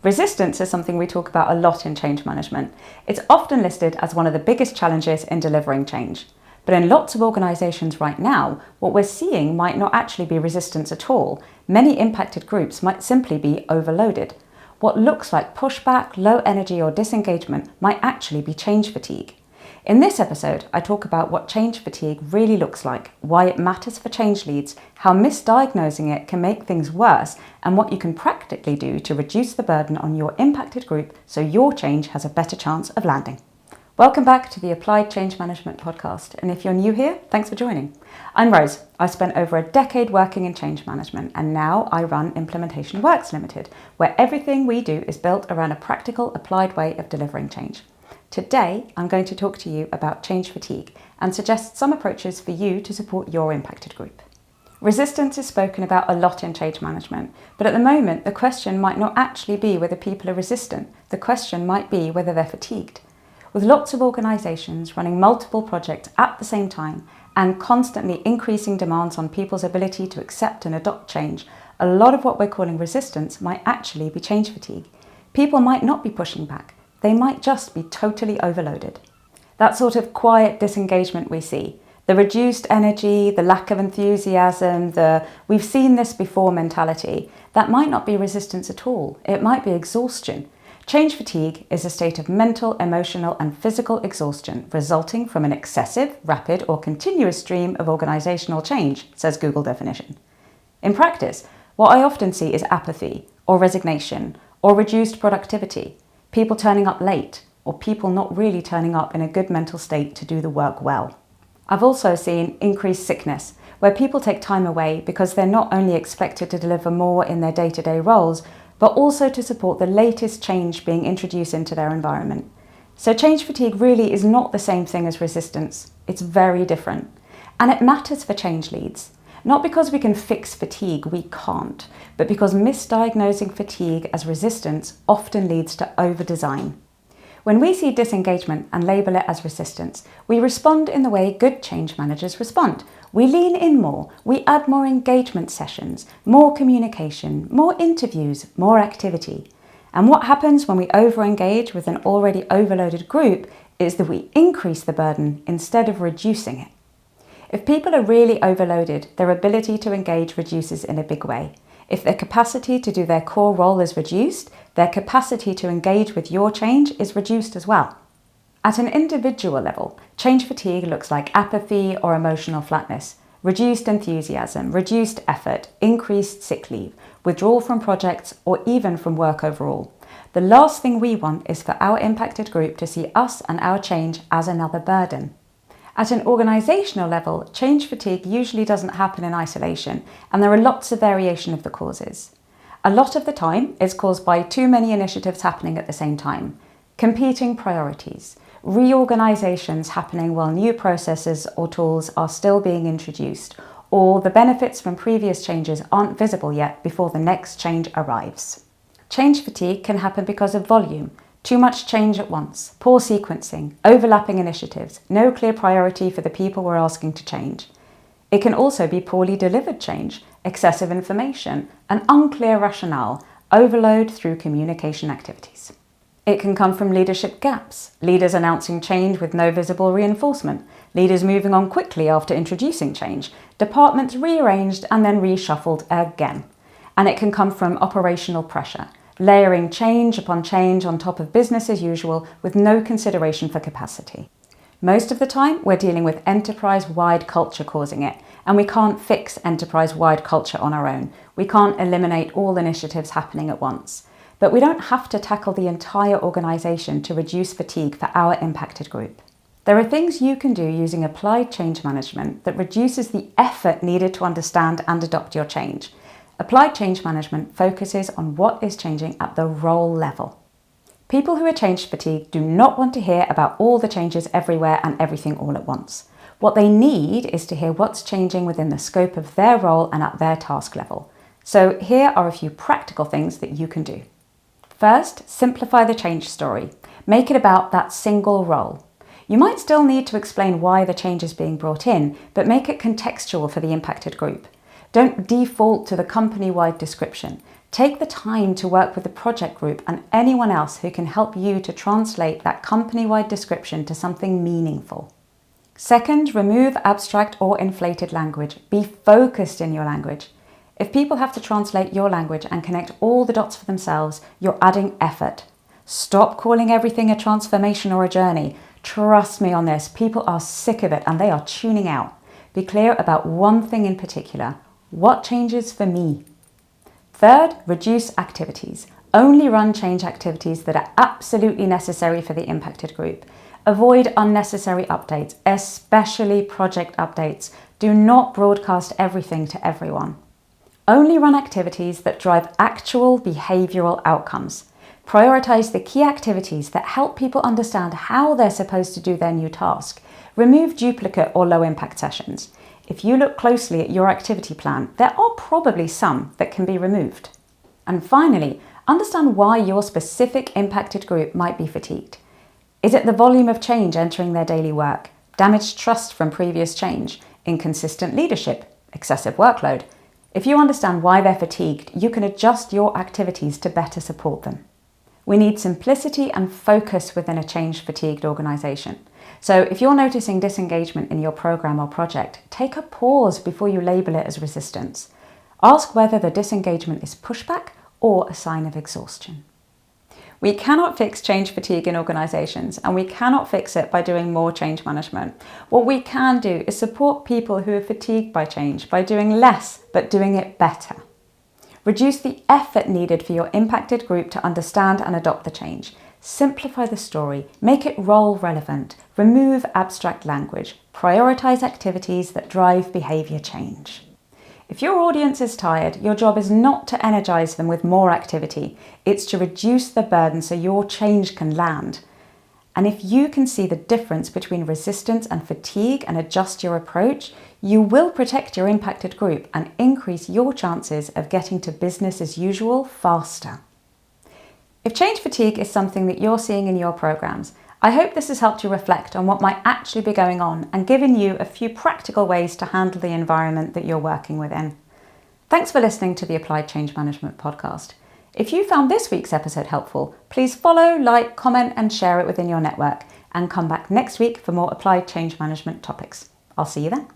Resistance is something we talk about a lot in change management. It's often listed as one of the biggest challenges in delivering change. But in lots of organisations right now, what we're seeing might not actually be resistance at all. Many impacted groups might simply be overloaded. What looks like pushback, low energy or disengagement might actually be change fatigue. In this episode, I talk about what change fatigue really looks like, why it matters for change leads, how misdiagnosing it can make things worse, and what you can practically do to reduce the burden on your impacted group so your change has a better chance of landing. Welcome back to the Applied Change Management podcast, and if you're new here, thanks for joining. I'm Rose. I've spent over a decade working in change management, and now I run Implementation Works Limited, where everything we do is built around a practical, applied way of delivering change. Today, I'm going to talk to you about change fatigue and suggest some approaches for you to support your impacted group. Resistance is spoken about a lot in change management, but at the moment, the question might not actually be whether people are resistant. The question might be whether they're fatigued. With lots of organisations running multiple projects at the same time and constantly increasing demands on people's ability to accept and adopt change, a lot of what we're calling resistance might actually be change fatigue. People might not be pushing back. They might just be totally overloaded. That sort of quiet disengagement we see, the reduced energy, the lack of enthusiasm, the "we've seen this before" mentality, that might not be resistance at all. It might be exhaustion. Change fatigue is a state of mental, emotional and physical exhaustion resulting from an excessive, rapid or continuous stream of organisational change, says Google definition. In practice, what I often see is apathy or resignation or reduced productivity, people turning up late or people not really turning up in a good mental state to do the work well. I've also seen increased sickness, where people take time away because they're not only expected to deliver more in their day-to-day roles, but also to support the latest change being introduced into their environment. So change fatigue really is not the same thing as resistance. It's very different. And it matters for change leads. Not because we can fix fatigue, we can't, but because misdiagnosing fatigue as resistance often leads to over-design. When we see disengagement and label it as resistance, we respond in the way good change managers respond. We lean in more, we add more engagement sessions, more communication, more interviews, more activity. And what happens when we over-engage with an already overloaded group is that we increase the burden instead of reducing it. If people are really overloaded, their ability to engage reduces in a big way. If their capacity to do their core role is reduced, their capacity to engage with your change is reduced as well. At an individual level, change fatigue looks like apathy or emotional flatness, reduced enthusiasm, reduced effort, increased sick leave, withdrawal from projects, or even from work overall. The last thing we want is for our impacted group to see us and our change as another burden. At an organisational level, change fatigue usually doesn't happen in isolation, and there are lots of variation of the causes. A lot of the time, it's caused by too many initiatives happening at the same time, competing priorities, reorganisations happening while new processes or tools are still being introduced, or the benefits from previous changes aren't visible yet before the next change arrives. Change fatigue can happen because of volume, too much change at once, poor sequencing, overlapping initiatives, no clear priority for the people we're asking to change. It can also be poorly delivered change, excessive information, an unclear rationale, overload through communication activities. It can come from leadership gaps, leaders announcing change with no visible reinforcement, leaders moving on quickly after introducing change, departments rearranged and then reshuffled again. And it can come from operational pressure, layering change on top of business as usual with no consideration for capacity. Most of the time, we're dealing with enterprise-wide culture causing it, and we can't fix enterprise-wide culture on our own. We can't eliminate all initiatives happening at once. But we don't have to tackle the entire organisation to reduce fatigue for our impacted group. There are things you can do using applied change management that reduces the effort needed to understand and adopt your change. Applied change management focuses on what is changing at the role level. People who are change fatigued do not want to hear about all the changes everywhere and everything all at once. What they need is to hear what's changing within the scope of their role and at their task level. So here are a few practical things that you can do. First, simplify the change story. Make it about that single role. You might still need to explain why the change is being brought in, but make it contextual for the impacted group. Don't default to the company-wide description. Take the time to work with the project group and anyone else who can help you to translate that company-wide description to something meaningful. Second, remove abstract or inflated language. Be focused in your language. If people have to translate your language and connect all the dots for themselves, you're adding effort. Stop calling everything a transformation or a journey. Trust me on this, people are sick of it and they are tuning out. Be clear about one thing in particular. What changes for me? Third, reduce activities. Only run change activities that are absolutely necessary for the impacted group. Avoid unnecessary updates, especially project updates. Do not broadcast everything to everyone. Only run activities that drive actual behavioural outcomes. Prioritise the key activities that help people understand how they're supposed to do their new task. Remove duplicate or low impact sessions. If you look closely at your activity plan, there are probably some that can be removed. And finally, understand why your specific impacted group might be fatigued. Is it the volume of change entering their daily work, damaged trust from previous change, inconsistent leadership, excessive workload? If you understand why they're fatigued, you can adjust your activities to better support them. We need simplicity and focus within a change-fatigued organisation. So if you're noticing disengagement in your programme or project, take a pause before you label it as resistance. Ask whether the disengagement is pushback or a sign of exhaustion. We cannot fix change fatigue in organisations, and we cannot fix it by doing more change management. What we can do is support people who are fatigued by change by doing less but doing it better. Reduce the effort needed for your impacted group to understand and adopt the change. Simplify the story, make it role relevant, remove abstract language, prioritise activities that drive behaviour change. If your audience is tired, your job is not to energise them with more activity, it's to reduce the burden so your change can land. And if you can see the difference between resistance and fatigue and adjust your approach, you will protect your impacted group and increase your chances of getting to business as usual faster. If change fatigue is something that you're seeing in your programs, I hope this has helped you reflect on what might actually be going on and given you a few practical ways to handle the environment that you're working within. Thanks for listening to the Applied Change Management podcast. If you found this week's episode helpful, please follow, like, comment and share it within your network, and come back next week for more applied change management topics. I'll see you then.